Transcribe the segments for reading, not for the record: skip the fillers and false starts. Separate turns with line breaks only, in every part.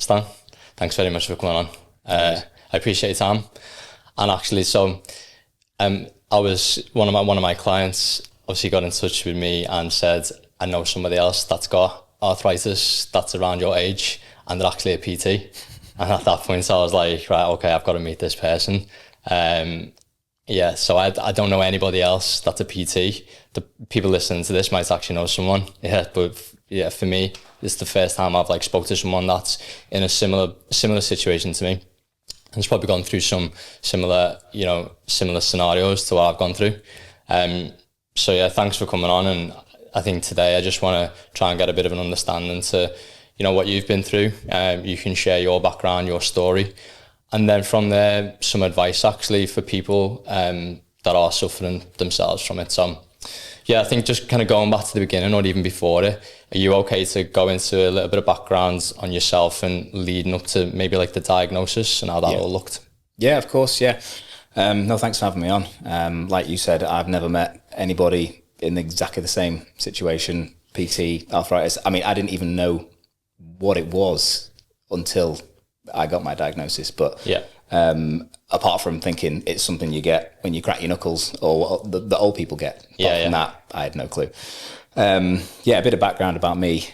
Stan, thanks very much for coming on. I appreciate your time. And actually, so I was one of my clients obviously got in touch with me and said, I know somebody else that's got arthritis that's around your age and they're actually a PT. And at that point I was like, right, okay, I've got to meet this person. So I don't know anybody else that's a PT. The people listening to this might actually know someone. But for me, it's the first time I've spoke to someone that's in a similar situation to me. And it's probably gone through some similar scenarios to what I've gone through. Thanks for coming on. And I think today I just want to try and get a bit of an understanding to, what you've been through. You can share your background, your story. And then from there, some advice actually for people that are suffering themselves from it. So I think just kind of going back to the beginning or even before it, are you okay to go into a little bit of background on yourself and leading up to maybe the diagnosis and how that all looked?
Yeah, of course. Yeah. No, thanks for having me on. Like you said, I've never met anybody in exactly the same situation, PT, arthritis. I mean, I didn't even know what it was until I got my diagnosis. But apart from thinking it's something you get when you crack your knuckles or what the old people get, apart from that, I had no clue. A bit of background about me,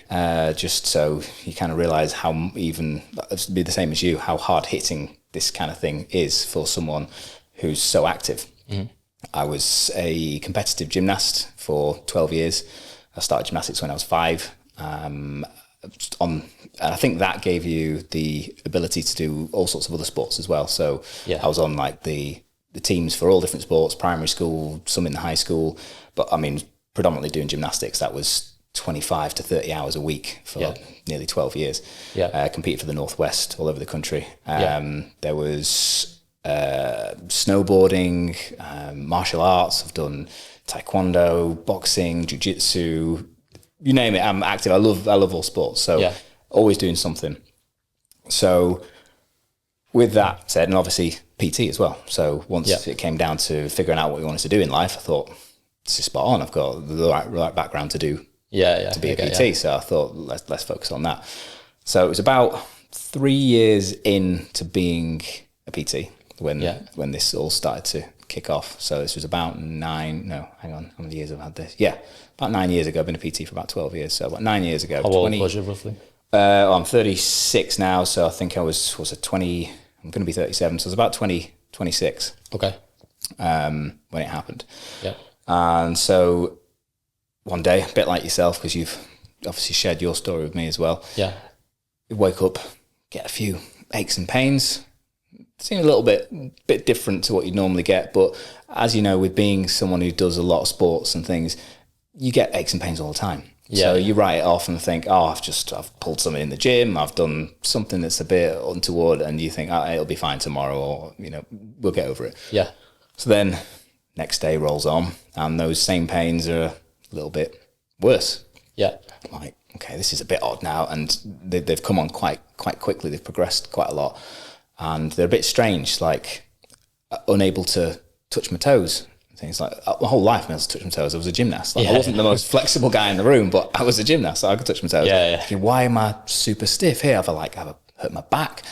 just so you kind of realise how even, it'd be the same as you, how hard hitting this kind of thing is for someone who's so active. Mm-hmm. I was a competitive gymnast for 12 years. I started gymnastics when I was 5. And I think that gave you the ability to do all sorts of other sports as well. So I was on the teams for all different sports, primary school, some in the high school, but I mean, predominantly doing gymnastics. That was 25 to 30 hours a week for nearly 12 years. Competed for the Northwest all over the country. There was snowboarding, martial arts. I've done taekwondo, boxing, jiu-jitsu, you name it. I'm active. I love all sports. So always doing something. So with that said, and obviously PT as well. So once it came down to figuring out what we wanted to do in life, I thought, this is spot on. I've got the right background to do to be a PT. So I thought, let's focus on that. So it was about 3 years into being a PT when this all started to kick off. So this was about how many years have I had this? About 9 years ago. I've been a PT for about 12 years. So about 9 years ago.
How old was you roughly?
I'm 36 now. So I think I was it 20, I'm going to be 37. So it was about 26.
Okay.
When it happened.
Yeah.
And so one day, a bit like yourself, because you've obviously shared your story with me as well.
Yeah.
You wake up, get a few aches and pains. Seem a little bit different to what you normally get, but as you know, with being someone who does a lot of sports and things, you get aches and pains all the time. So you write it off and think, I've pulled something in the gym, I've done something that's a bit untoward, and you think, it'll be fine tomorrow, or we'll get over it. Yeah. So then next day rolls on, and those same pains are a little bit worse. Yeah. Like, okay, this is a bit odd now, and they've come on quite quickly. They've progressed quite a lot. And they're a bit strange, like unable to touch my toes. Things like my whole life, I was to touch my toes. I was a gymnast. I wasn't the most flexible guy in the room, but I was a gymnast, so I could touch my toes. Thinking, why am I super stiff here? I've hurt my back,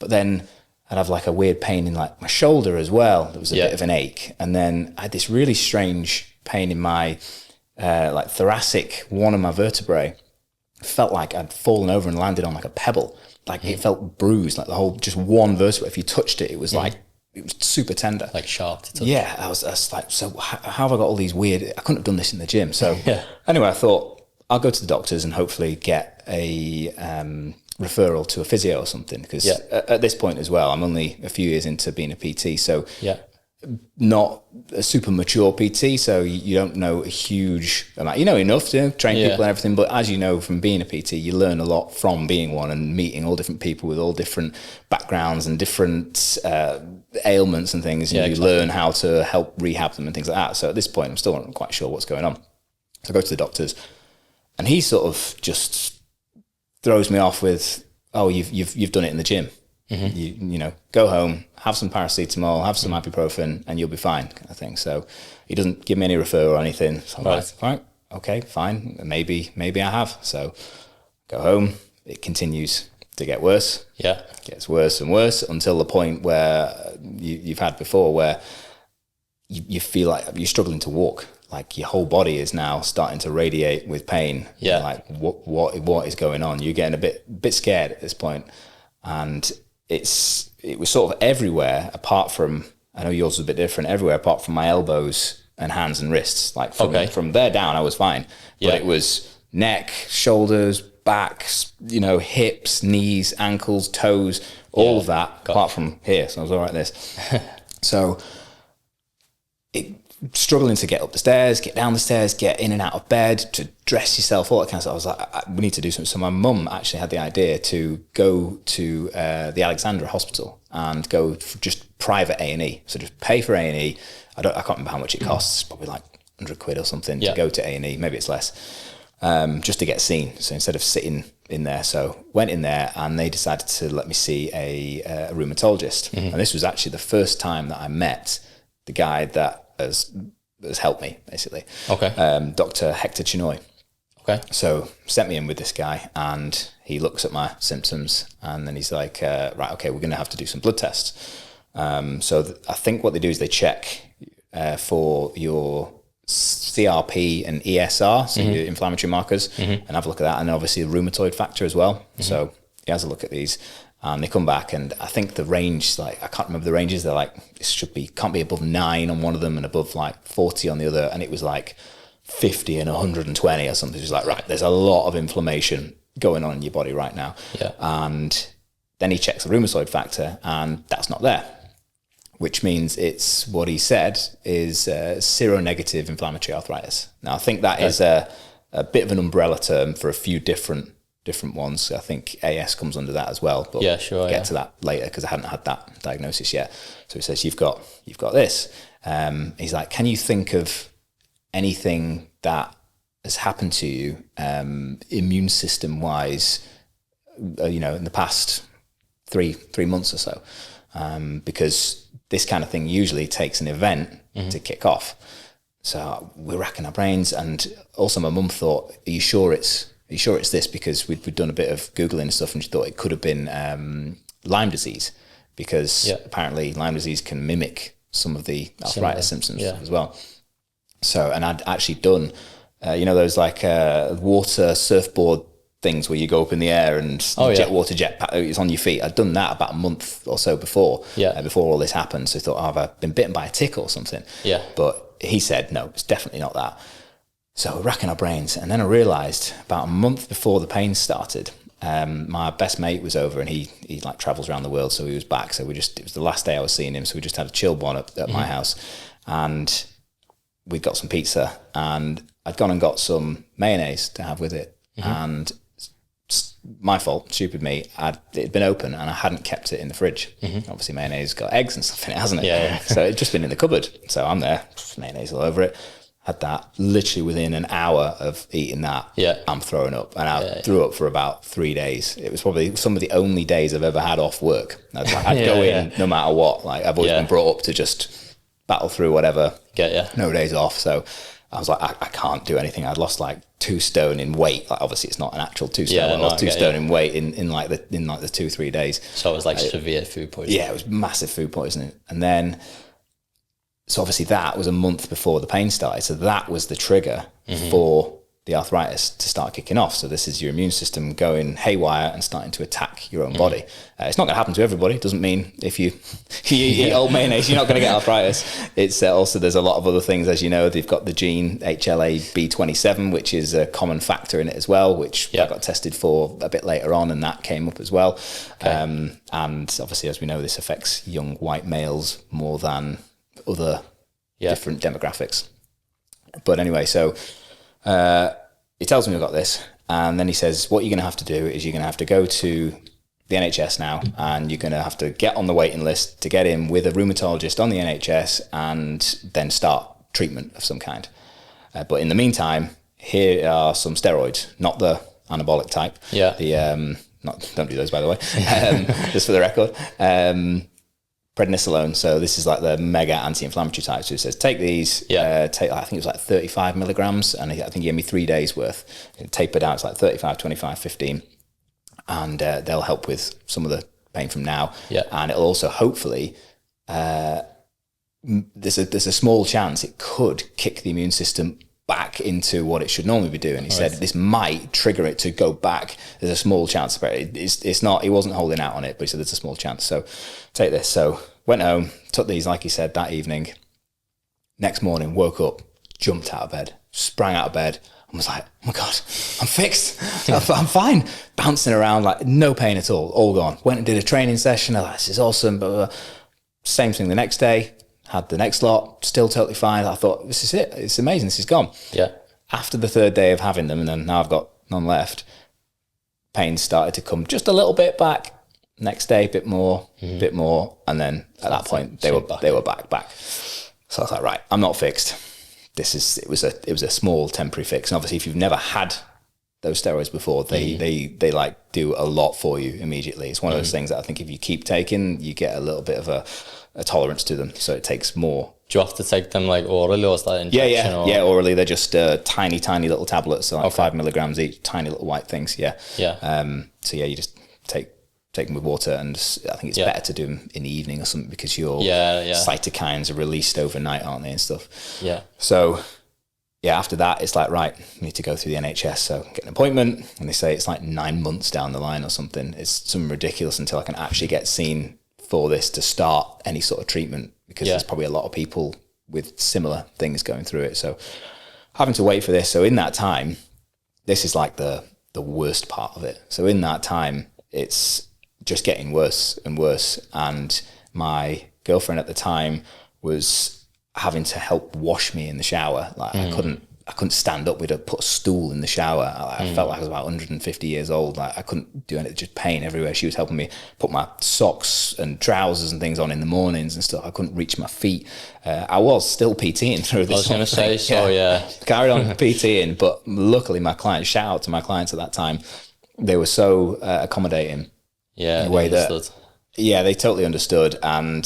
but then I'd have a weird pain in my shoulder as well. There was a bit of an ache, and then I had this really strange pain in my thoracic, one of my vertebrae. Felt like I'd fallen over and landed on a pebble. It felt bruised, the whole, just one vertebra. If you touched it, it was it was super tender.
Sharp to touch.
Yeah, I was like, so how have I got all these weird, I couldn't have done this in the gym. So anyway, I thought I'll go to the doctors and hopefully get a referral to a physio or something. Because at this point as well, I'm only a few years into being a PT. So not a super mature PT, so you don't know a huge amount. You know enough to train people and everything, but as you know from being a PT, you learn a lot from being one and meeting all different people with all different backgrounds and different ailments and things, and you learn how to help rehab them and things like that. So at this point, I'm still not quite sure what's going on. So I go to the doctors, and he sort of just throws me off with, you've done it in the gym. Mm-hmm. You go home, have some paracetamol, have some ibuprofen, and you'll be fine, kind of thing. So he doesn't give me any referral or anything. So I'm right, okay, fine. Maybe I have. So go home. It continues to get worse.
Yeah.
It gets worse and worse until the point where you've had before where you feel like you're struggling to walk. Like your whole body is now starting to radiate with pain.
Yeah.
You're like what is going on? You're getting a bit scared at this point. And it was sort of everywhere apart from, I know yours was a bit different, everywhere apart from my elbows and hands and wrists. Like from there down, I was fine. But it was neck, shoulders, back, hips, knees, ankles, toes, all of that, apart from here. So I was all right this. So struggling to get up the stairs, get down the stairs, get in and out of bed, to dress yourself, all that kind of stuff. I was like, we need to do something. So my mum actually had the idea to go to the Alexandra Hospital and go for just private A&E. So just pay for A&E. I can't remember how much it costs, probably like 100 quid or something to go to A&E, maybe it's less, just to get seen. So instead of sitting in there, so went in there and they decided to let me see a rheumatologist. And this was actually the first time that I met the guy that has helped me, basically. Okay. Dr. Hector Chinoy. Okay. So sent me in with this guy and he looks at my symptoms and then he's like, right, okay, we're going to have to do some blood tests. So I think what they do is they check for your CRP and ESR, so your inflammatory markers, and have a look at that. And then obviously the rheumatoid factor as well. So he has a look at these. And they come back, and I think the range, like, I can't remember the ranges. They're like, can't be above 9 on one of them and above like 40 on the other. And it was like 50 and 120 or something. It's like, right, there's a lot of inflammation going on in your body right now. Yeah. And then he checks the rheumatoid factor, and that's not there, which means it's what he said is seronegative inflammatory arthritis. Now, I think that is a bit of an umbrella term for a few different ones. I think AS comes under that as well, but get to that later because I hadn't had that diagnosis yet. So he says, you've got this. He's like, can you think of anything that has happened to you immune system wise, in the past three months or so? Because this kind of thing usually takes an event to kick off. So we're racking our brains, and also my mum thought, are you sure it's this? Because we'd done a bit of Googling and stuff, and she thought it could have been Lyme disease, because apparently Lyme disease can mimic some of the arthritis symptoms as well. So, and I'd actually done, those like water surfboard things where you go up in the air and jetpack, it's on your feet. I'd done that about a month or so before all this happened. So I thought, have I been bitten by a tick or something? Yeah. But he said, no, it's definitely not that. So we're racking our brains. And then I realised about a month before the pain started, my best mate was over, and he like travels around the world. So he was back. So it was the last day I was seeing him. So we just had a chill one at my house, and we got some pizza, and I'd gone and got some mayonnaise to have with it. And my fault, stupid me, it'd been open and I hadn't kept it in the fridge. Obviously mayonnaise got eggs and stuff in it, hasn't it? Yeah. So it'd just been in the cupboard. So I'm there, mayonnaise all over it. Had that literally within an hour of eating that. I'm throwing up, and I threw up for about 3 days. It was probably some of the only days I've ever had off work. I'd go in no matter what. Like, I've always been brought up to just battle through whatever. No days off. So I was like, I can't do anything. I'd lost like 2 stone in weight. Like, obviously it's not an actual 2 stone. I lost 2 stone in weight in like the 2-3 days.
So it was like severe food poisoning.
Yeah, it was massive food poisoning. And then, so obviously that was a month before the pain started. So that was the trigger for the arthritis to start kicking off. So this is your immune system going haywire and starting to attack your own body. It's not going to happen to everybody. It doesn't mean if you eat old mayonnaise, you're not going to get arthritis. It's also, there's a lot of other things, as you know. They've got the gene HLA-B27, which is a common factor in it as well, which I got tested for a bit later on, and that came up as well. And obviously, as we know, this affects young white males more than other different demographics. But anyway, so he tells me I've got this, and then he says, what you're going to have to do is you're going to have to go to the NHS now, and you're going to have to get on the waiting list to get in with a rheumatologist on the NHS, and then start treatment of some kind. But in the meantime, here are some steroids, not the anabolic type. Don't do those, by the way, just for the record. Prednisolone. So this is like the mega anti-inflammatory type. So it says, take these, I think it was like 35 milligrams, and I think he gave me 3 days worth. It tapered out, it's like 35, 25, 15. and they'll help with some of the pain from now.
Yeah.
And it'll also hopefully, there's a small chance it could kick the immune system back into what it should normally be doing. He said this might trigger it to go back. There's a small chance, but it's not. He wasn't holding out on it, but he said there's a small chance. So take this. So went home, took these, like he said, that evening. Next morning, woke up, jumped out of bed, sprang out of bed, and was like, oh my God, I'm fixed. I'm fine. Bouncing around, like no pain at all gone. Went and did a training session. I was like, this is awesome. Blah, blah, blah. Same thing the next day. Had the next lot, still totally fine. I thought, this is it. It's amazing. This is gone.
Yeah.
After the third day of having them, and then now I've got none left, pain started to come just a little bit back. Next day, bit more, and then at that point they were back. So I was like, right, I'm not fixed. It was a small temporary fix. And obviously, if you've never had those steroids before, they like do a lot for you immediately. It's one of those things that I think if you keep taking, you get a little bit of a tolerance to them. So it takes more.
Do you have to take them like orally, or is that injection?
Yeah, orally. They're just tiny little tablets, so like 5 milligrams each, tiny little white things. Yeah. So yeah, you just take them with water, and I think it's better to do them in the evening or something, because your cytokines are released overnight, aren't they, and stuff. Yeah. So yeah, after that, it's like, right, you need to go through the NHS. So get an appointment, and they say it's like 9 months down the line or something. It's something ridiculous until I can actually get seen for this to start any sort of treatment, because there's probably a lot of people with similar things going through it. So having to wait for this. So in that time, this is like the worst part of it. So in that time, it's just getting worse and worse. And my girlfriend at the time was having to help wash me in the shower. Like I couldn't stand up. We'd have put a stool in the shower. I felt like I was about 150 years old. Like I couldn't do anything, just pain everywhere. She was helping me put my socks and trousers and things on in the mornings and stuff. I couldn't reach my feet. I was still PTing through this.
I was going to say,
carried on PTing, but luckily my clients, shout out to my clients at that time, they were so accommodating.
Yeah,
in a way they totally understood. And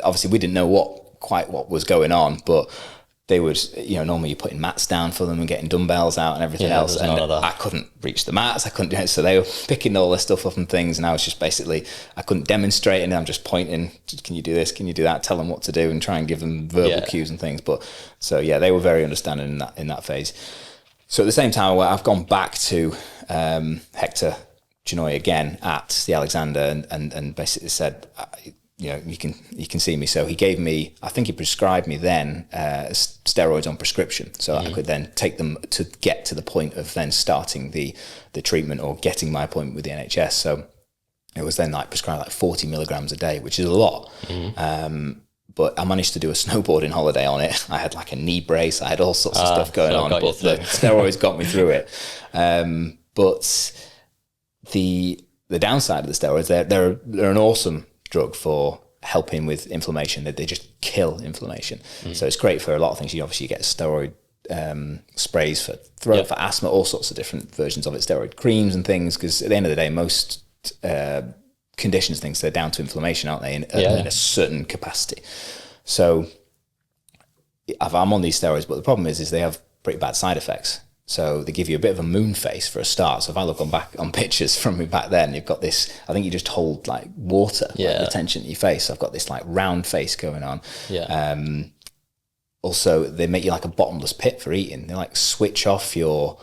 obviously we didn't know quite what was going on, but they would, normally you're putting mats down for them and getting dumbbells out and everything else. And I couldn't reach the mats. I couldn't do it. So they were picking all this stuff up and things. And I was just basically, I couldn't demonstrate. And I'm just pointing, can you do this? Can you do that? Tell them what to do and try and give them verbal cues and things. But so, yeah, they were very understanding in that phase. So at the same time, I've gone back to Hector Chinoy again at the Alexander and basically said, you can see me. So he gave me, I think he prescribed me then steroids on prescription, so I could then take them to get to the point of then starting the treatment or getting my appointment with the NHS. So it was then like prescribed like 40 milligrams a day, which is a lot. But I managed to do a snowboarding holiday on it. I had like a knee brace. I had all sorts of stuff going on, but the steroids got me through it. But the downside of the steroids, they're an awesome drug for helping with inflammation. They just kill inflammation. So it's great for a lot of things. You obviously get steroid sprays for throat, for asthma, all sorts of different versions of it, steroid creams and things, because at the end of the day, most conditions, things, they're down to inflammation, aren't they, in a certain capacity. So I'm on these steroids, but the problem is they have pretty bad side effects. So they give you a bit of a moon face for a start. So if I look back on pictures from me back then, you've got this, I think you just hold like water, like the tension in your face. So I've got this like round face going on. Also, they make you like a bottomless pit for eating. They like switch off your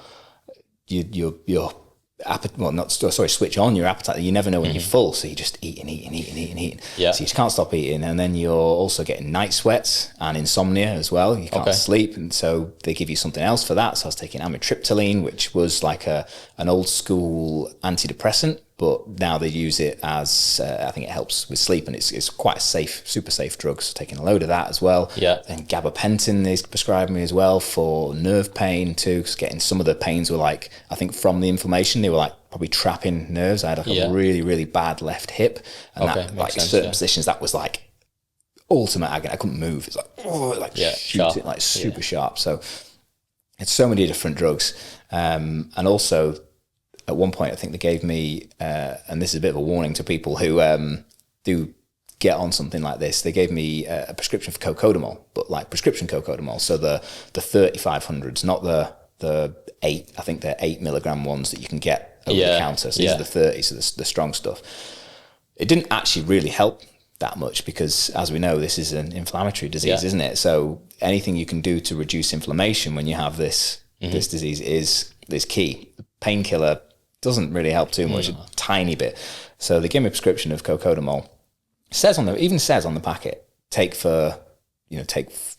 appetite. Switch on your appetite. You never know when you're full, so you just eating. So you just can't stop eating, and then you're also getting night sweats and insomnia as well. You can't sleep, and so they give you something else for that. So I was taking amitriptyline, which was like an old school antidepressant, but now they use it as I think it helps with sleep, and it's quite a safe, super safe drug. So taking a load of that as well. And gabapentin they prescribed me as well for nerve pain too, because getting some of the pains were like, I think from the inflammation, they were like probably trapping nerves. I had like a really, really bad left hip, and that like certain positions that was like ultimate agony. I couldn't move. It's like shoot it like super sharp. So it's so many different drugs, and also at one point I think they gave me, and this is a bit of a warning to people who do get on something like this. They gave me a prescription for cocodamol, but like prescription cocodamol. So the 3500s, not the 8. I think they're 8 milligram ones that you can get over the counter. So these are the 30, so the strong stuff. It didn't actually really help that much because, as we know, this is an inflammatory disease, isn't it? So anything you can do to reduce inflammation when you have this this disease is key. The painkiller doesn't really help too much, a tiny bit. So they gave me a prescription of cocodamol. Even says on the packet, take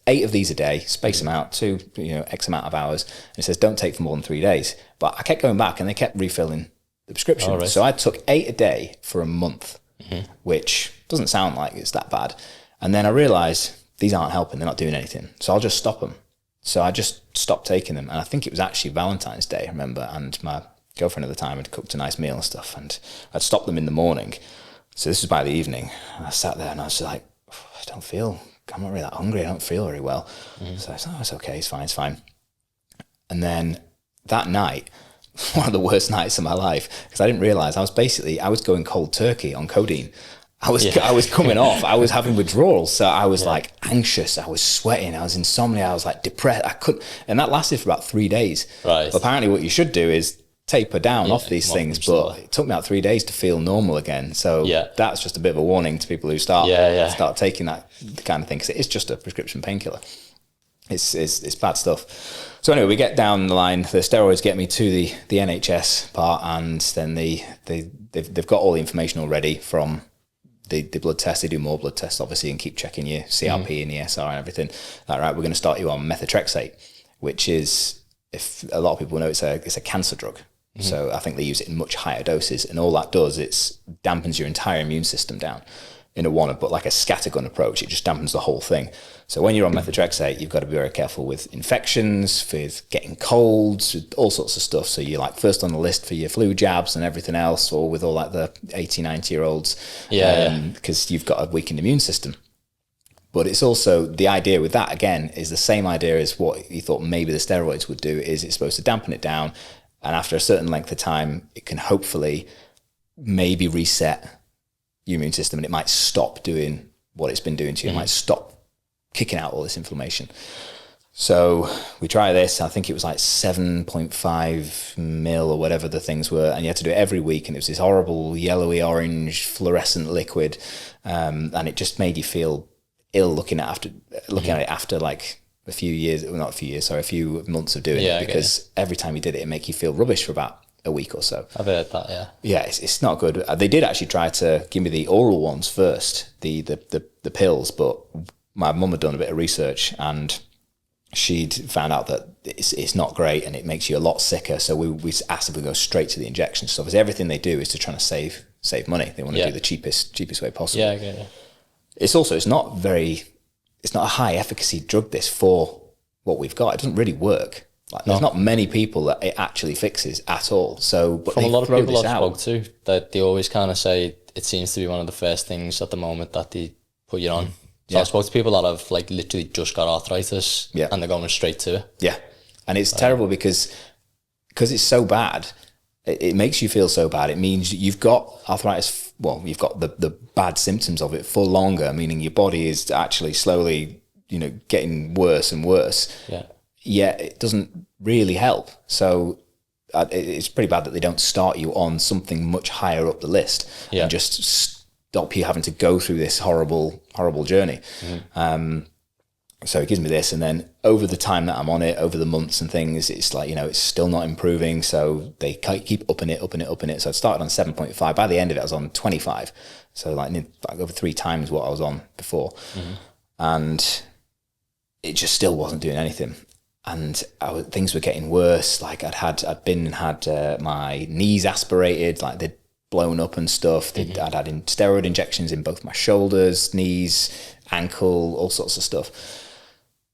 8 of these a day, space them out to X amount of hours. And it says don't take for more than 3 days. But I kept going back and they kept refilling the prescription. Right. So I took 8 a day for a month, which doesn't sound like it's that bad. And then I realized these aren't helping. They're not doing anything. So I'll just stop them. So I just stopped taking them. And I think it was actually Valentine's Day, I remember. And my girlfriend at the time had cooked a nice meal and stuff. And I'd stopped them in the morning. So this was by the evening. And I sat there and I was like, I'm not really that hungry. I don't feel very well. So I said, it's okay. It's fine. And then that night, one of the worst nights of my life, because I didn't realize I was going cold turkey on codeine. I was coming off. I was having withdrawals. So I was like anxious. I was sweating. I was insomnia. I was like depressed. I couldn't, and that lasted for about 3 days. Right. Apparently what you should do is taper down off these things, but it took me about 3 days to feel normal again. So that's just a bit of a warning to people who start taking that kind of thing, because it is just a prescription painkiller. It's bad stuff. So anyway, we get down the line. The steroids get me to the NHS part, and then they've got all the information already from the blood tests. They do more blood tests, obviously, and keep checking your CRP and ESR and everything. All right, we're going to start you on methotrexate, which is, if a lot of people know, it's a cancer drug. So I think they use it in much higher doses, and all that does, it dampens your entire immune system down in but like a scattergun approach. It just dampens the whole thing. So when you're on methotrexate, you've got to be very careful with infections, with getting colds, with all sorts of stuff. So you're like first on the list for your flu jabs and everything else, or with all like the 80, 90-year-olds, because you've got a weakened immune system. But it's also, the idea with that, again, is the same idea as what you thought maybe the steroids would do, is it's supposed to dampen it down. And after a certain length of time, it can hopefully maybe reset your immune system, and it might stop doing what it's been doing to you. It might stop kicking out all this inflammation. So we try this. I think it was like 7.5 mil or whatever the things were. And you had to do it every week. And it was this horrible yellowy orange fluorescent liquid. And it just made you feel ill looking at it after like a few months of doing it, because every time you did it, it make you feel rubbish for about a week or so.
I've heard that,
it's not good. They did actually try to give me the oral ones first, the pills, but my mum had done a bit of research and she'd found out that it's not great and it makes you a lot sicker. So we asked if we go straight to the injection. So obviously everything they do is to try to save money. They want to do the cheapest way possible.
Yeah, okay.
It's not a high efficacy drug, this, for what we've got. It doesn't really work. There's not many people that it actually fixes at all. So, but
from a lot of people I've spoke to, that they always kind of say it seems to be one of the first things at the moment that they put you on. So I spoke to people that have like literally just got arthritis, and they're going straight to it. Yeah, and it's terrible because it's so bad. It makes you feel so bad. It means you've got arthritis. Well, you've got the bad symptoms of it for longer, meaning your body is actually slowly, getting worse and worse. Yeah. Yet it doesn't really help. So it's pretty bad that they don't start you on something much higher up the list and just stop you having to go through this horrible, horrible journey. So it gives me this, and then over the time that I'm on it, over the months and things, it's like, it's still not improving. So they keep upping it. So I started on 7.5. By the end of it, I was on 25. So like over 3 times what I was on before. And it just still wasn't doing anything. And things were getting worse. Like I'd had my knees aspirated, like they'd blown up and stuff. I'd had steroid injections in both my shoulders, knees, ankle, all sorts of stuff.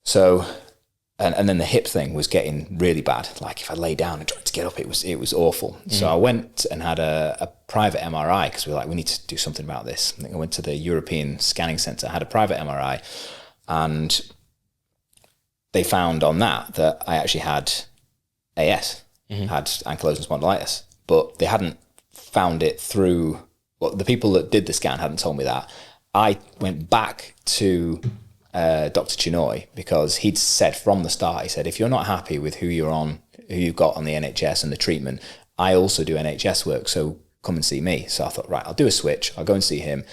So, and then the hip thing was getting really bad. Like if I lay down and tried to get up, it was awful. So I went and had a private MRI, because we were like, we need to do something about this. I think I went to the European Scanning Centre, had a private MRI, and they found on that I actually had AS, had Ankylosing Spondylitis, but they hadn't found it through, the people that did the scan hadn't told me that. I went back to Dr. Chinoy, because he'd said from the start, he said, if you're not happy with who you've got on the NHS and the treatment,
I also do NHS work, so come and see me. So I thought, right, I'll do a switch. I'll go and see him.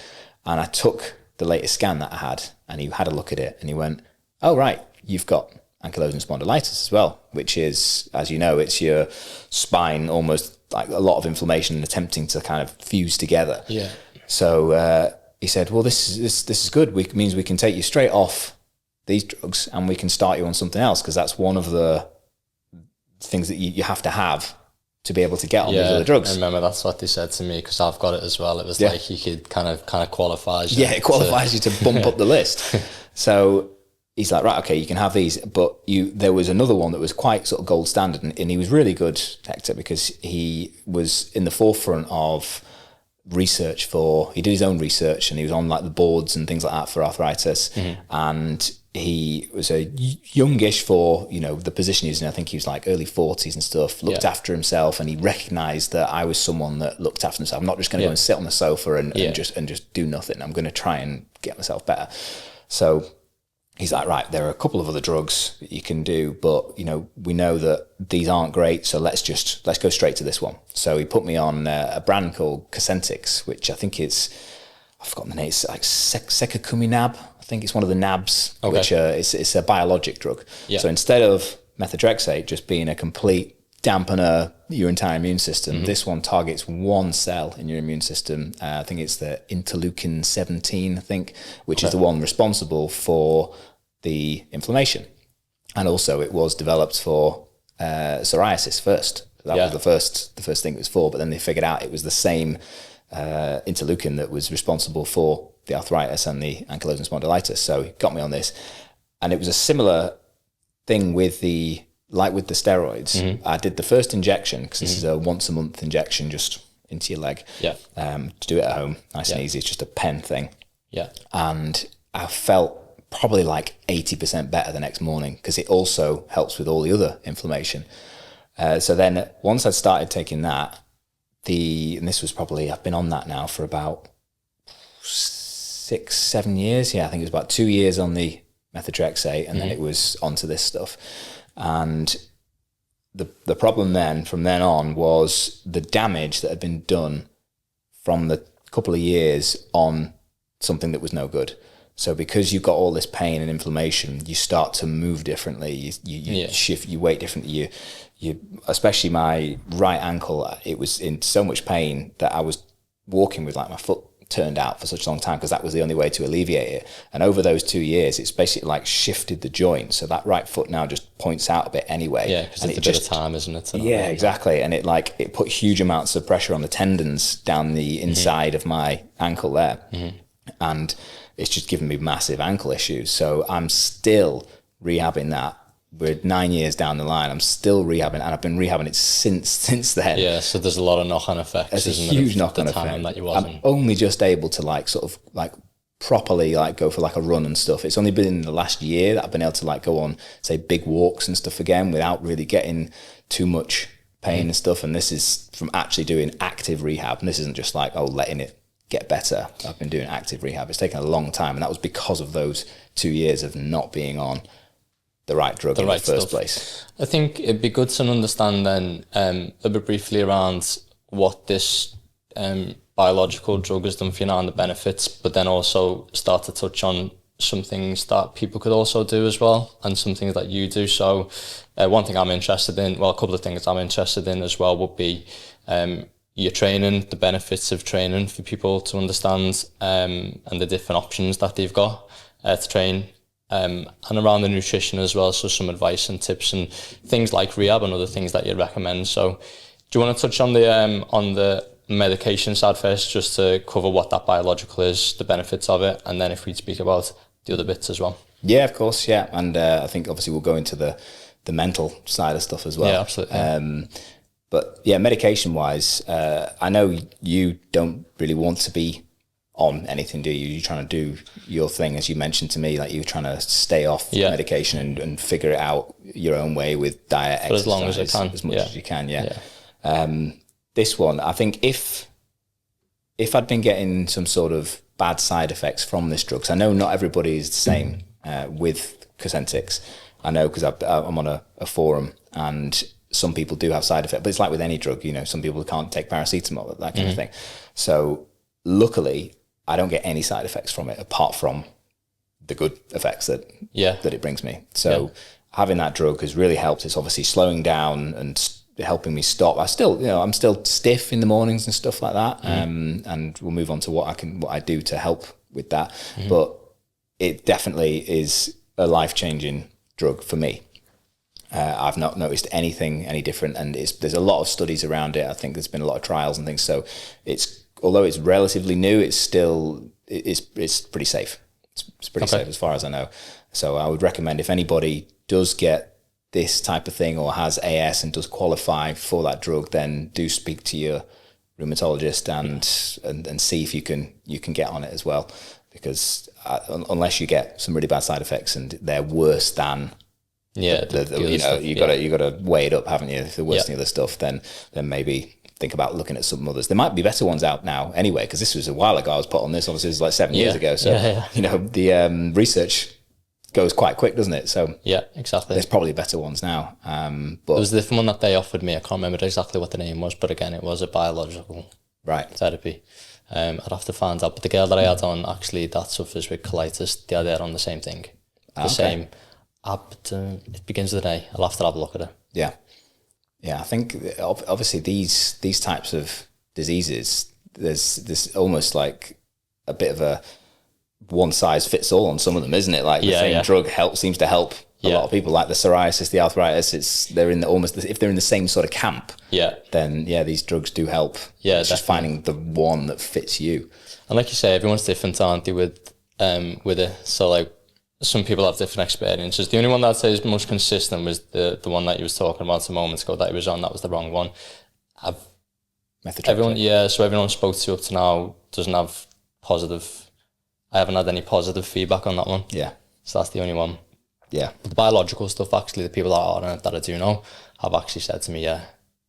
And I took the latest scan that I had, and he had a look at it, and he went, oh, right, you've got ankylosing spondylitis as well, which is, as you know, it's your spine almost like a lot of inflammation and attempting to kind of fuse together.
Yeah.
So he said, well, this is good. It means we can take you straight off these drugs and we can start you on something else, because that's one of the things that you have to be able to get on these other drugs.
I remember that's what they said to me, because I've got it as well. It was like you could kind of qualifies you.
Yeah, it qualifies you to bump up the list. So he's like, right, okay, you can have these, but there was another one that was quite sort of gold standard, and he was really good, Hector, because he was in the forefront of research he did his own research, and he was on like the boards and things like that for arthritis. And he was a youngish for, the position he was in. I think he was like early 40s and stuff, looked after himself, and he recognized that I was someone that looked after himself. I'm not just going to go and sit on the sofa and just do nothing. I'm going to try and get myself better. So he's like, right, there are a couple of other drugs that you can do, but we know that these aren't great, so let's go straight to this one. So he put me on a brand called Cosentyx, which I think I've forgotten the name. It's like secukinumab. I think it's one of the NABs, which it's a biologic drug. Yeah. So instead of methotrexate just being a complete dampener your entire immune system, this one targets one cell in your immune system. I think it's the interleukin 17, which is the one responsible for the inflammation. And also it was developed for psoriasis first. That was the first thing it was for, but then they figured out it was the same interleukin that was responsible for the arthritis and the ankylosing spondylitis. So he got me on this, and it was a similar thing with the steroids. I did the first injection, because this is a once a month injection just into your leg. To do it at home, nice and easy. It's just a pen thing. And I felt probably like 80% better the next morning, because it also helps with all the other inflammation. So then once I'd started taking that, and this was probably, I've been on that now for about 6-7 years. I think it was about 2 years on the methotrexate, and then it was onto this stuff. And the problem from then on was the damage that had been done from the couple of years on something that was no good. So because you've got all this pain and inflammation, you start to move differently. You shift your weight differently. You especially my right ankle, it was in so much pain that I was walking with like my foot turned out for such a long time, because that was the only way to alleviate it. And over those 2 years, it's basically like shifted the joint, so that right foot now just points out a bit anyway.
Because it's a bit of time, isn't it?
Exactly. And it put huge amounts of pressure on the tendons down the inside of my ankle there, and it's just given me massive ankle issues. So I'm still rehabbing that. We're 9 years down the line. I'm still rehabbing, and I've been rehabbing it since then.
Yeah, so there's a lot of knock-on effects.
There's a huge knock-on effect.
That you wasn't.
I'm only just able to properly go for like a run and stuff. It's only been in the last year that I've been able to go on, say, big walks and stuff again without really getting too much pain and stuff. And this is from actually doing active rehab. And this isn't just letting it get better. I've been doing active rehab. It's taken a long time, and that was because of those 2 years of not being on the right drug in the first place.
I think it'd be good to understand then a bit briefly around what this biological drug has done for you now and the benefits, but then also start to touch on some things that people could also do as well, and some things that you do. So one thing I'm interested in, a couple of things I'm interested in as well would be your training, the benefits of training for people to understand, and the different options that they've got to train. And around the nutrition as well, so some advice and tips and things like rehab and other things that you'd recommend. So do you want to touch on the medication side first, just to cover what that biological is, the benefits of it, and then if we speak about the other bits as well?
Yeah, of course, yeah. And I think obviously we'll go into the mental side of stuff as well.
Yeah, absolutely.
But yeah, medication-wise, I know you don't really want to be on anything, do you? You're trying to do your thing, as you mentioned to me, you're trying to stay off medication and figure it out your own way with diet, exercise,
as long as you can,
as much as you can. This one, I think if I'd been getting some sort of bad side effects from this drug, because I know not everybody is the same with Cosentyx. I know because I'm on a forum, and some people do have side effects, but it's like with any drug, you know, some people can't take paracetamol, that kind of thing. So luckily I don't get any side effects from it apart from the good effects that it brings me. So having that drug has really helped. It's obviously slowing down and helping me stop. I'm still stiff in the mornings and stuff like that. And we'll move on to what I do to help with that. But it definitely is a life-changing drug for me. I've not noticed anything any different, and there's a lot of studies around it. I think there's been a lot of trials and things. So although it's relatively new, it's pretty safe. It's pretty safe as far as I know. So I would recommend, if anybody does get this type of thing or has AS and does qualify for that drug, then do speak to your rheumatologist and see if you can get on it as well. Because unless you get some really bad side effects and they're worse than you got to weigh it up, haven't you? If they're worse than the other stuff, then maybe think about looking at some others. There might be better ones out now anyway, because this was a while ago I was put on this. Obviously, it was like 7 years ago. So the research goes quite quick, doesn't it? So
exactly.
There's probably better ones now. But
there was the one that they offered me. I can't remember exactly what the name was, but again, it was a biological therapy. I'd have to find out. But the girl that I had on, actually, that suffers with colitis. They are on the same thing. Same. It begins with an A. I'll have to have a look at it.
Yeah, I think obviously these types of diseases, there's almost like a bit of a one size fits all on some of them, isn't it? Like the same drug seems to help a lot of people, like the psoriasis, the arthritis. They're in if they're in the same sort of camp. Then these drugs do help. It's just finding the one that fits you.
And like you say, everyone's different, aren't they, with it? So like, some people have different experiences. The only one that I'd say is most consistent was the one that you was talking about a moment ago that he was on. That was the wrong one. Everyone spoke to up to now doesn't have positive. I haven't had any positive feedback on that one. So that's the only one. But the biological stuff, actually, the people that are on it that I do know have actually said to me, it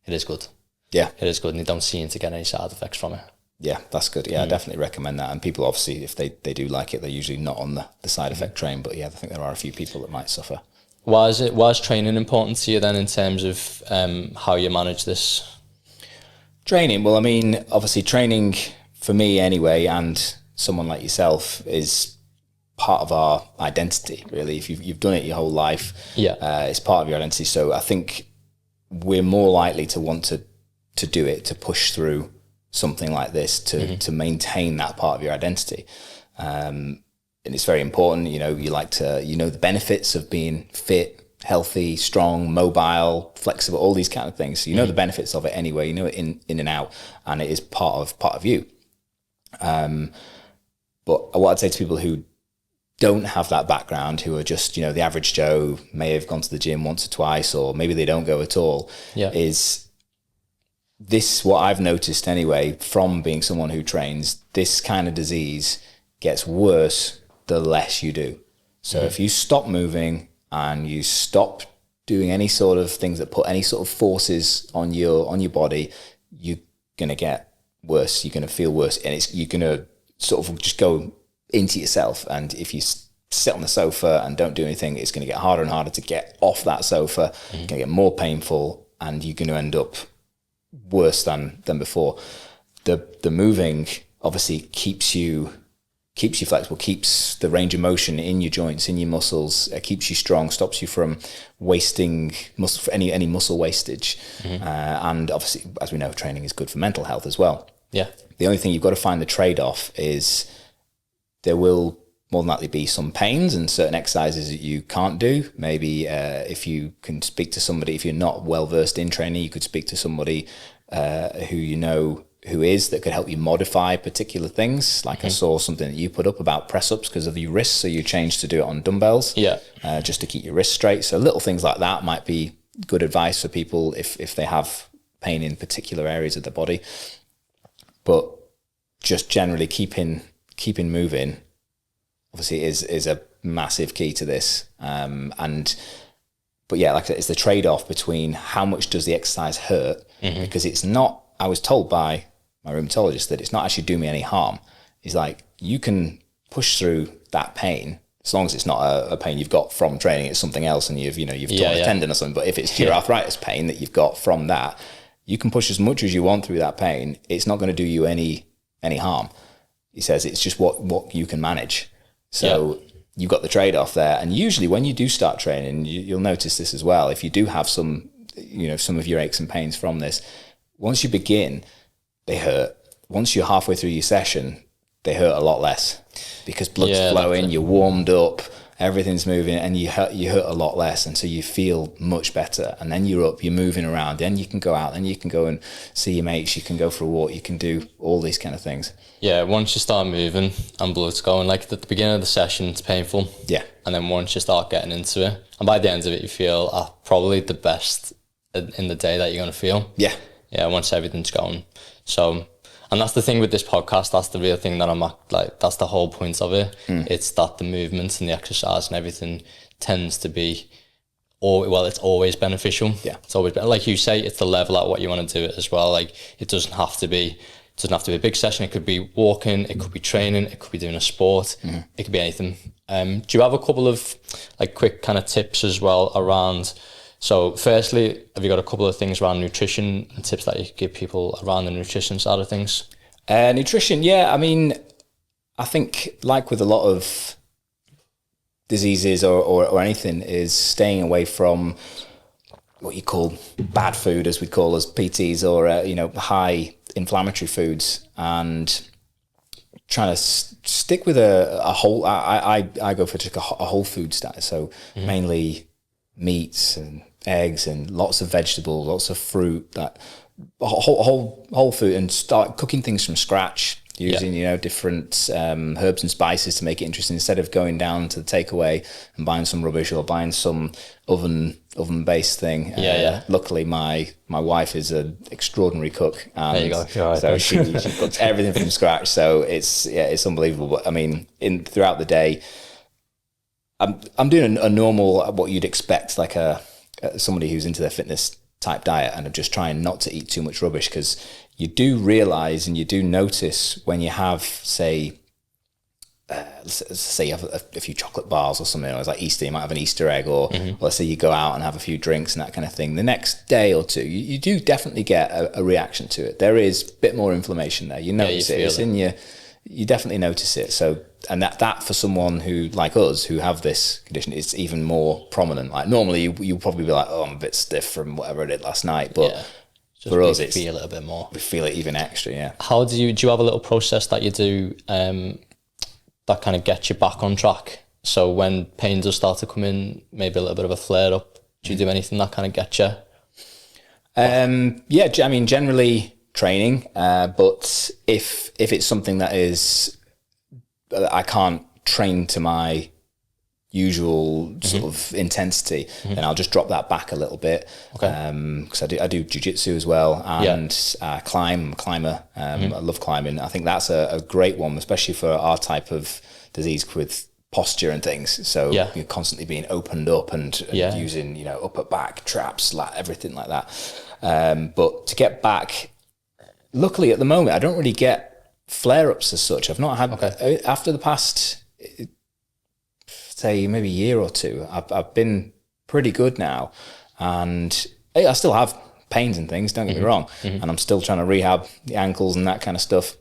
is good. It is good, and they don't seem to get any side effects from it.
Yeah, that's good. I definitely recommend that. And people, obviously, if they do like it, they're usually not on the side effect train. But I think there are a few people that might suffer.
Why is training important to you then, in terms of how you manage this?
Training? Well, I mean, obviously training for me anyway, and someone like yourself, is part of our identity, really. If you've done it your whole life, it's part of your identity. So I think we're more likely to want to do it, to push through something like this, to maintain that part of your identity. And it's very important, you like to, the benefits of being fit, healthy, strong, mobile, flexible, all these kind of things. So the benefits of it anyway, it in and out, and it is part of you. But what I'd say to people who don't have that background, who are just, the average Joe, may have gone to the gym once or twice, or maybe they don't go at all, is this, what I've noticed anyway, from being someone who trains, this kind of disease gets worse the less you do. So if you stop moving and you stop doing any sort of things that put any sort of forces on your body, you're going to get worse. You're going to feel worse, and you're going to sort of just go into yourself. And if you sit on the sofa and don't do anything, it's going to get harder and harder to get off that sofa. It's going to get more painful, and you're going to end up worse than before. The moving obviously keeps you flexible, keeps the range of motion in your joints, in your muscles, keeps you strong, stops you from wasting muscle, for any muscle wastage. And obviously, as we know, training is good for mental health as well. The only thing you've got to find the trade-off is there will more than likely be some pains and certain exercises that you can't do. Maybe if you can speak to somebody, if you're not well versed in training, you could speak to somebody who is, that could help you modify particular things. Like I saw something that you put up about press ups because of your wrists, so you changed to do it on dumbbells, just to keep your wrists straight. So little things like that might be good advice for people if they have pain in particular areas of the body. But just generally keeping moving, obviously, is a massive key to this. But like I said, it's the trade-off between how much does the exercise hurt, because it's not, I was told by my rheumatologist that it's not actually doing me any harm. He's like, you can push through that pain As long as it's not a pain you've got from training, it's something else, and you've torn a tendon or something. But if it's your arthritis pain that you've got from that, you can push as much as you want through that pain. It's not going to do you any harm. He says it's just what you can manage. So you've got the trade-off there. And usually when you do start training, you'll notice this as well. If you do have some of your aches and pains from this, once you begin, they hurt. Once you're halfway through your session, they hurt a lot less because blood's flowing, you're warmed up, everything's moving, and you hurt a lot less, and so you feel much better. And then you're up, you're moving around, then you can go out, then you can go and see your mates, you can go for a walk, you can do all these kind of things.
Yeah, once you start moving and blood's going, like at the beginning of the session, it's painful.
Yeah.
And then once you start getting into it, and by the end of it, you feel probably the best in the day that you're going to feel.
Yeah.
Yeah, once everything's going. So, and that's the thing with this podcast, that's the real thing that that's the whole point of it. It's that the movement and the exercise and everything tends to be, it's always beneficial.
Yeah.
It's always, like you say, it's the level at what you want to do it as well. Like, it doesn't have to be a big session. It could be walking, it could be training, it could be doing a sport, it could be anything. Do you have a couple of like quick kind of tips as well around? So firstly, have you got a couple of things around nutrition and tips that you could give people around the nutrition side of things?
Nutrition, yeah. I mean, I think like with a lot of diseases or anything, is staying away from what you call bad food, as we call as PTs, or high inflammatory foods, and trying to stick with a whole. I go for just a whole food diet, so mainly meats and eggs and lots of vegetables, lots of fruit, that whole food, and start cooking things from scratch using different herbs and spices to make it interesting, instead of going down to the takeaway and buying some rubbish or buying some oven based thing. Luckily my wife is an extraordinary cook, and
there you go.
So she cooks everything from scratch, so it's unbelievable. But I mean, throughout the day, I'm doing a normal, what you'd expect, like somebody who's into their fitness type diet, and I'm just trying not to eat too much rubbish, because you do realize and you do notice when you have, say you have a few chocolate bars or something, or it's like Easter, you might have an Easter egg, or let's say you go out and have a few drinks and that kind of thing. The next day or two, you do definitely get a reaction to it. There is a bit more inflammation there. You notice it. It's in you. You definitely notice it. So, and that for someone who, like us, who have this condition, it's even more prominent. Like normally you'll probably be like, oh, I'm a bit stiff from whatever I did last night. But for us, we feel it a bit more. We feel it even extra, yeah.
How do you have a little process that you do that kind of gets you back on track? So when pain does start to come in, maybe a little bit of a flare up, do you do anything that kind of gets you?
I mean, generally training, but if it's something that is, I can't train to my usual sort of intensity, then I'll just drop that back a little bit. Because I do jiu-jitsu as well, and I'm a climber. I love climbing. I think that's a great one, especially for our type of disease with posture and things. So you're constantly being opened up and using upper back traps, everything like that. But to get back, luckily at the moment I don't really get flare-ups as such. I've not had after the past, say maybe a year or two, I've been pretty good now, and I still have pains and things, don't get me wrong, and I'm still trying to rehab the ankles and that kind of stuff,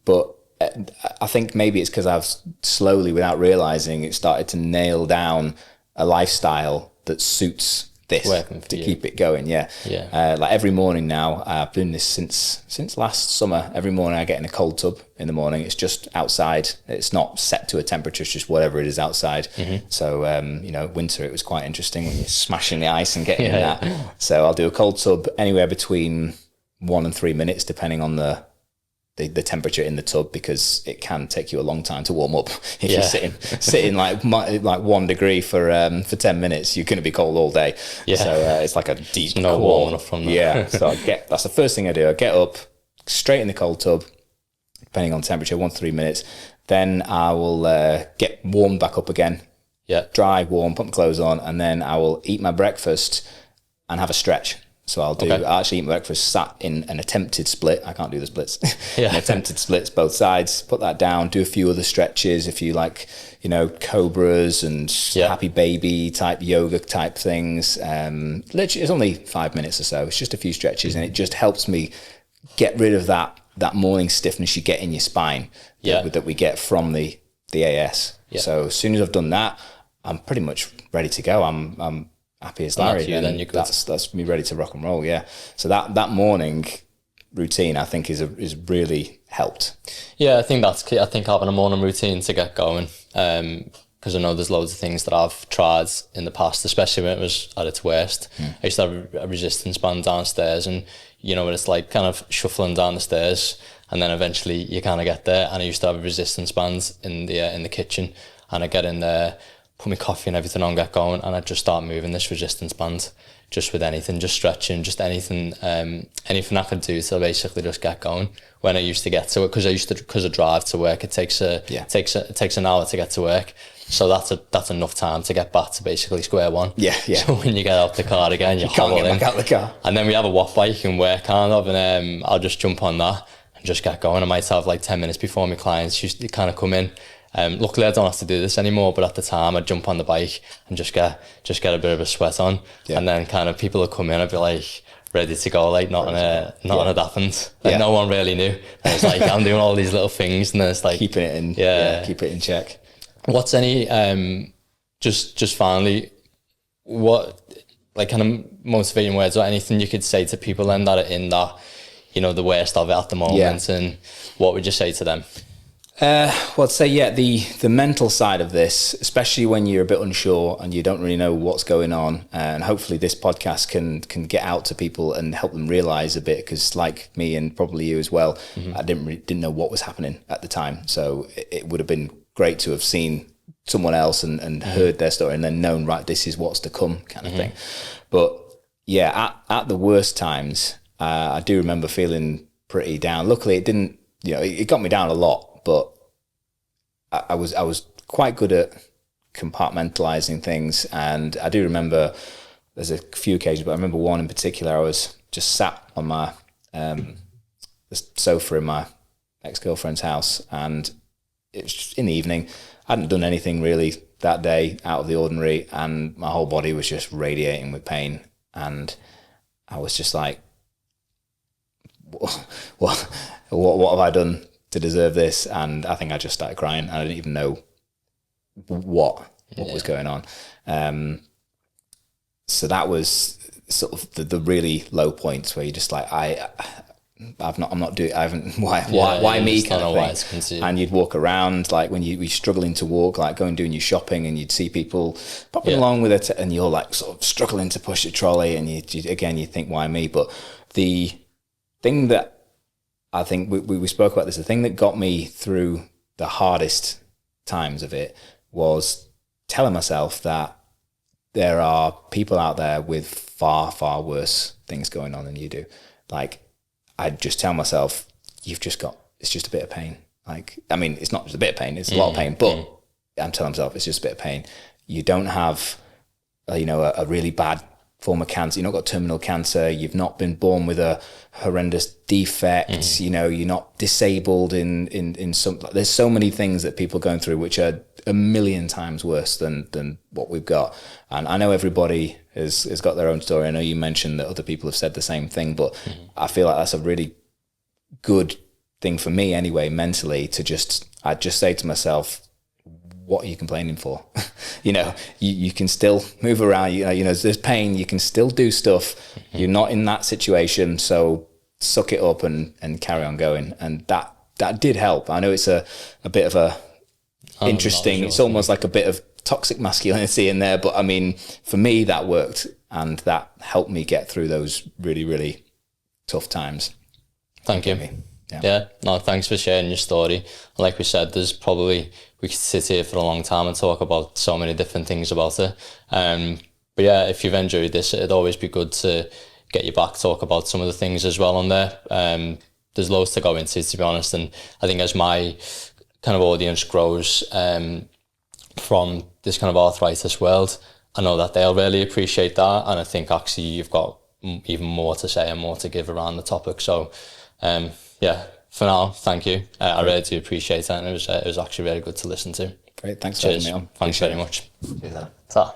but I think maybe it's because I've slowly, without realizing it, started to nail down a lifestyle that suits this to keep it going. Like every morning now, I've been doing this since last summer. Every morning I get in a cold tub in the morning. It's just outside. It's not set to a temperature. It's just whatever it is outside. So winter, it was quite interesting when you're smashing the ice and getting in that. So I'll do a cold tub anywhere between 1 and 3 minutes, depending on the temperature in the tub, because it can take you a long time to warm up. If you're sitting like 1 degree for 10 minutes, you're going to be cold all day. So it's like a deep
no warm enough from that.
So that's the first thing I do. I get up straight in the cold tub, depending on temperature, 1 to 3 minutes. Then I will get warmed back up again. Dry, warm, put my clothes on, and then I will eat my breakfast and have a stretch. So I'll actually eat breakfast sat in an attempted split. I can't do the splits.
Yeah.
An attempted splits, both sides. Put that down. Do a few other stretches if you like, cobras and happy baby type yoga type things. Literally, it's only 5 minutes or so. It's just a few stretches, and it just helps me get rid of that morning stiffness you get in your spine that we get from the AS. Yeah. So as soon as I've done that, I'm pretty much ready to go. I'm happy as Larry.
Then you're good.
That's me ready to rock and roll. Yeah. So that morning routine, I think, is really helped.
Yeah, I think that's key. I think having a morning routine to get going, because I know there's loads of things that I've tried in the past, especially when it was at its worst. I used to have a resistance band downstairs, and when it's like kind of shuffling down the stairs, and then eventually you kind of get there. And I used to have a resistance band in the kitchen, and I get in there, put my coffee and everything on, get going, and I'd just start moving this resistance band, just with anything, just stretching, just anything I could do to basically just get going. When I used to get to it, because I drive to work, it takes an hour to get to work, so that's enough time to get back to basically square one.
Yeah.
So when you get out the car again, you
can't get back out the car.
And then we have a watt bike in work, kind of, and I'll just jump on that and just get going. I might have like 10 minutes before my clients usually kind of come in. Luckily I don't have to do this anymore, but at the time I'd jump on the bike and just get a bit of a sweat on, and then kind of people would come in, I'd be like ready to go, like nothing had happened. Like no one really knew. And it's like I'm doing all these little things, and then it's like
keeping it in check.
What's any just finally, what like kind of motivating words or anything you could say to people then that are in that, the worst of it at the moment, and what would you say to them?
Well, I'd say, the mental side of this, especially when you're a bit unsure and you don't really know what's going on, and hopefully this podcast can get out to people and help them realize a bit, because like me and probably you as well, I didn't know what was happening at the time. So it would have been great to have seen someone else and heard their story and then known, right, this is what's to come kind of thing. But yeah, at the worst times, I do remember feeling pretty down. Luckily it didn't, it got me down a lot, but I was quite good at compartmentalizing things. And I do remember there's a few occasions, but I remember one in particular. I was just sat on my the sofa in my ex-girlfriend's house, and it's in the evening. I hadn't done anything really that day out of the ordinary, and my whole body was just radiating with pain. And I was just like, what have I done to deserve this? And I think I just started crying, and I didn't even know what was going on. So that was sort of the really low points where you're just like, why me kind of thing. And you'd walk around, like when you're struggling to walk, like doing your shopping, and you'd see people popping along with it, and you're like sort of struggling to push a trolley, and you think, why me? But the thing that I think we spoke about this, the thing that got me through the hardest times of it was telling myself that there are people out there with far, far worse things going on than you do. Like, I'd just tell myself, it's just a bit of pain. Like, I mean, it's not just a bit of pain, it's a lot of pain, but I'm telling myself it's just a bit of pain. You don't have, a really bad form of cancer. You've not got terminal cancer. You've not been born with a horrendous defect. You're not disabled in some. There's so many things that people are going through which are a million times worse than what we've got. And I know everybody has got their own story. I know you mentioned that other people have said the same thing, but I feel like that's a really good thing for me anyway, mentally, I'd just say to myself, what are you complaining for? You can still move around, there's pain, you can still do stuff. You're not in that situation, so suck it up and carry on going. And that did help. I know it's a bit of a interesting, it's almost like a bit of toxic masculinity in there, but I mean, for me that worked, and that helped me get through those really, really tough times.
Thank you. Yeah. No, thanks for sharing your story. Like we said, we could sit here for a long time and talk about so many different things about it. But yeah, if you've enjoyed this, it'd always be good to get you back, talk about some of the things as well on there. There's loads to go into, to be honest. And I think as my kind of audience grows from this kind of arthritis world, I know that they'll really appreciate that. And I think actually you've got even more to say and more to give around the topic. So, yeah, for now, thank you. I really do appreciate it, and it was actually really good to listen to.
Great, thanks for having me on.
Thanks very much. Ta.